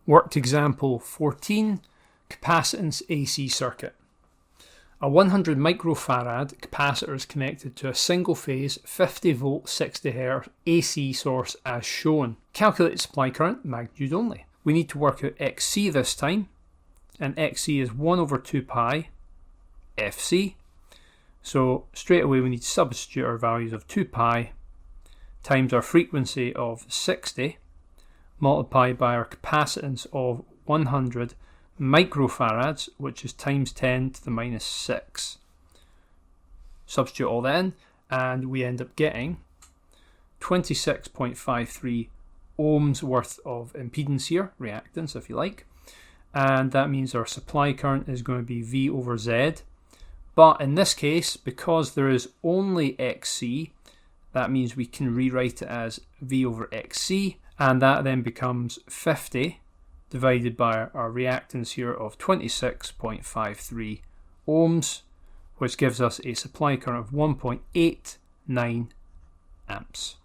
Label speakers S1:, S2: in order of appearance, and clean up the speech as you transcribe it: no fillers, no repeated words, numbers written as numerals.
S1: Worked example 14, capacitance AC circuit. A 100 microfarad capacitor is connected to a single phase 50 volt 60 Hz AC source as shown. Calculate supply current, magnitude only. We need to work out XC this time, and XC is 1 over 2 pi FC. So straight away we need to substitute our values of 2 pi times our frequency of 60 multiplied by our capacitance of 100 microfarads, which is times 10 to the minus 6. Substitute all that in and we end up getting 26.53 ohms worth of impedance here, reactance if you like, and that means our supply current is going to be V over Z. But in this case, because there is only XC, that means we can rewrite it as V over XC, and that then becomes 50 divided by our reactance here of 26.53 ohms, which gives us a supply current of 1.89 amps.